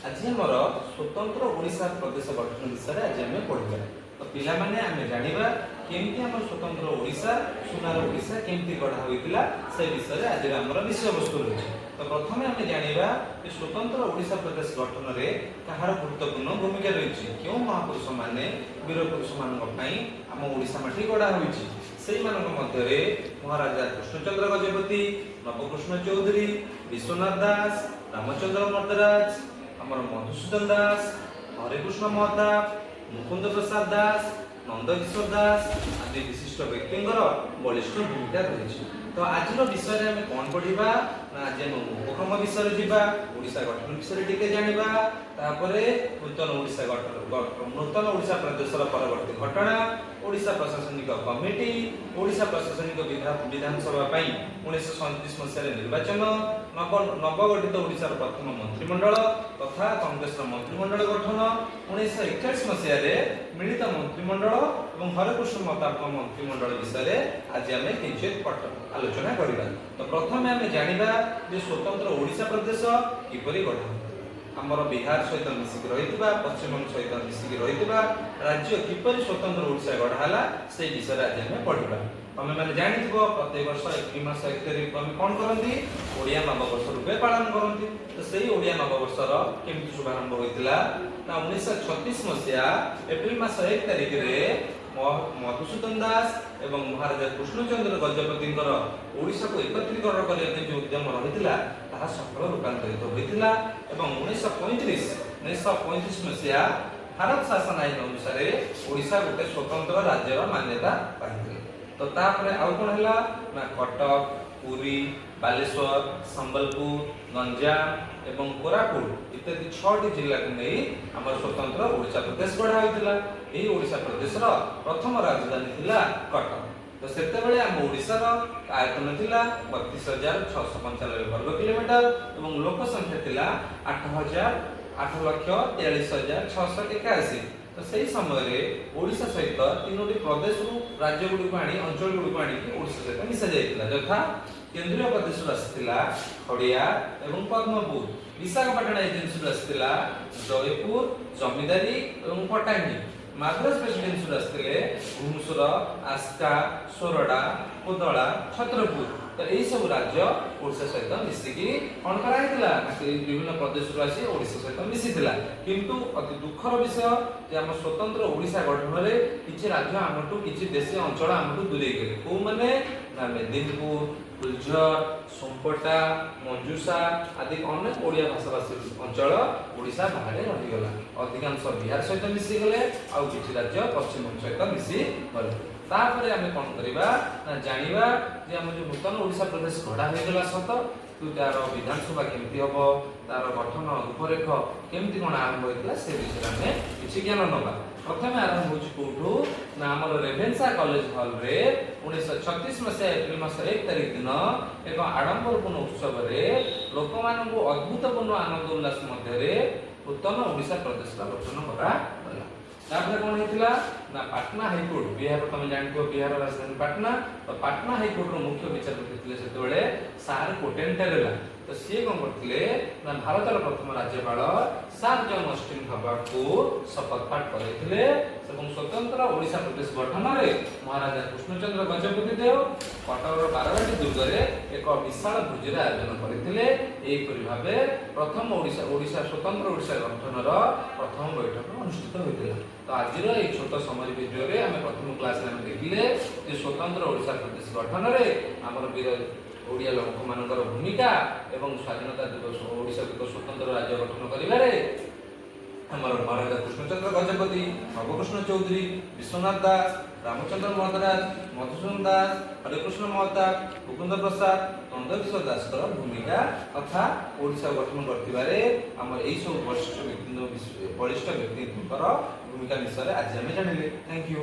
आज आमर स्वतंत्र ओडिशा प्रदेश गठन विषय आज आम पढ़ा। तो पिला माने आमे जानिबा केमती आम स्वतंत्र ओडिशा सुनार ओडिशा केमती गढ़ा होइतिला से विषय आज आमर विषय वस्तु रही। तो प्रथम आम जानिबा कि स्वतंत्र ओडिशा प्रदेश गठन रे कहार गुरुत्वपूर्ण भूमिका रही। क्यों महापुरुष माने वीर पुरुष मानक पई आम ओडिशा माटी गढ़ा होइछि सेही मानक मध्यरे महाराजा कृष्णचंद्र गजपति, नवकृष्ण चौधरी, विश्वनाथ दास, रामचंद्र मर्दराज, आमर मधुसूदन दास, हरेकृष्ण महताब, मुकुंद प्रसाद दास, नंदकिशोर दास आदि विशिष्ट व्यक्तिंकर बलिष्ठ भूमिका रही। तो आज विषय में आम कौन पढ़ा ना आज उपक्रम विषय जीवा ओडिशा गठन विषय टिके जानिबा तापरे नूतन ओडिशा गठन नूतन ओडिशा प्रदेश परवर्ती घटना ओडिशा प्रशासनिक कमिटी ओडिशा प्रशासनिक विधानसभा 1937 मसीह निर्वाचन नवगठित ओडिशा प्रथम मंत्रिमंडल तथा कांग्रेस मंत्रिमंडल गठन 1941 मसीह मिलित मंत्रिमंडल और हरेकृष्ण महताब मंत्रिमंडल विषय आज आम किंचित आलोचना करिबा। तो प्रथम आम जानिबा जे स्वतंत्र ओडिशा प्रदेश किपरि गठन आमर बिहार सहित मिसिक रहितबा पश्चिमबंग सहित मिसिक रहितबा राज्य किपरि स्वतंत्र ओडिशा गढ़ाला से विषय आज आम पढ़िबा। तमे माने जानिथिबो प्रत्येक वर्ष एप्रिल मास 1 तारिख आम कोन करंती ओडिया नववर्ष रूपे पालन करंती। तो सेही ओडिया नववर्षर केमति शुभारंभ होइतिला ना 1936 मसिया एप्रिल मास 1 तारिख रे मधुसूदन दास एवं महाराजा कृष्णचंद्र गजपति ओडिशा को एकत्रीकरण करने जो उद्यम रही सफल रूपांतरित होता एवं 1935 मसीहा भारत शासन आईन अनुसार ओडिशा गोटे स्वतंत्र राज्यर मान्यता पाई। तो तापर आउ कौन है ना कटक, पुरी, बालेश्वर, संबलपुर, गंजाम एवं कोरापुट इत्यादि 6टी जिला को नहीं आम स्वतंत्र ओडिशा प्रदेश गढ़ा होता। यही ओडिशा प्रदेश प्रथम राजधानी थिला कटक। तो सेतेबेले आम ओडिशार आयतन थिला 32,695 वर्ग किलोमीटर एवं लोक संख्या थिला 8,43,681। तो सही समय ओडिशा सहित 3टी प्रदेश राज्य गुडी को आनी अंचल गुडी को आनी ओडिशा सहित मिसा जायतिला यथा केंद्रीय प्रदेश आसीला खड़िया एवं पद्मपुर, विशाखापट्टनम एजेंसी आसीला जयपुर, जमीदारी एवं पटांगी, माद्रास प्रेसिडेंसी आसीले भुवनेश्वर, आस्का, सोरडा, कोदला, छत्रपुर। तो यही सब राज्य ओडिशा सहित मिसिकी कौन कराइतिला विभिन्न प्रदेश आसी ओडिशा सहित मिसितिला। किंतु अति दुखर विषय जे आम स्वतंत्र ओडिशा गठन रे किछि राज्य आमटू किछि देशी अंचल आमटू दूरे गेले को माने ना मेदिनीपुर, फुलझर, सोमपटा, मंजूसा आदि अनेक ओडिया भाषाभाषी अंचल ओडिशा बाहर रही गला। अधिकांश बिहार सहित मिसी गले आउ किछि राज्य पश्चिमबंग सहित मिसी गले। तापर आम कौन करवा ना जानिबा जे आम जो नूतन ओडिशा प्रदेश गढ़ा होइगला सत तो तार विधानसभा केमती हम तार गठन रूपरेख केमती कौन आरंभ होइतला से विषय में किछि ज्ञान नबा। प्रथम आरंभ होछि कोठू ना हमर रेभेन्सा कॉलेज हॉल रे 1936 मसीहा एप्रिल मास 1 तारिख दिन एक आडंबरपूर्ण उत्सव रे लोक मानकु अद्भुतपूर्ण आनंद उल्लास मध्य रे नूतन ओडिशा प्रदेश गठन करा होला। तापर कौन होइतिला ना पटना हाईकोर्ट बिहार तुम जानथो बिहार राजधानी पटना। तो पटना हाईकोर्ट रो मुख्य विचारपति थिले सेतेबेले सार कोटेंटेरेला। तो सी कौन करथिले ना भारतर प्रथम राज्यपाल सार जॉन ऑस्टिन भाबा को शपथ पाठ करैथिले एवं स्वतंत्र ओडिशा प्रदेश गठन रे महाराजा कृष्णचंद्र गजपति देव कटक बारवाटी दुर्ग रे एक विशाल भोजर आयोजन करथिले। एही परि भाबे प्रथम ओडिशा स्वतंत्र ओडिशा गठन रो प्रथम बैठक अनुष्ठित होइतिला। तो आज एक छोट समय वीडियो रे हमें प्रथम क्लास में देखिले जे स्वतंत्र ओडिशा प्रदेश गठन रे हमर वीर ओडिया लोक मानकर भूमिका एवं स्वाधीनता दिवस ओडिशा को स्वतंत्र राज्य गठन करिबारे हमर महाराजा कृष्णचंद्र गजपति, नवकृष्ण चौधरी, विश्वनाथ दास, रामचंद्र मर्दराज, मधुसूदन दास, हरेकृष्ण महताब, मुकुंद प्रसाद, नंदकिशोर दास भूमिका तथा ओडिशा गठन करथिबारे हमर एई सब बलिष्ठ व्यक्तित्व भूमिका विषय आज आम जानिले। Thank you.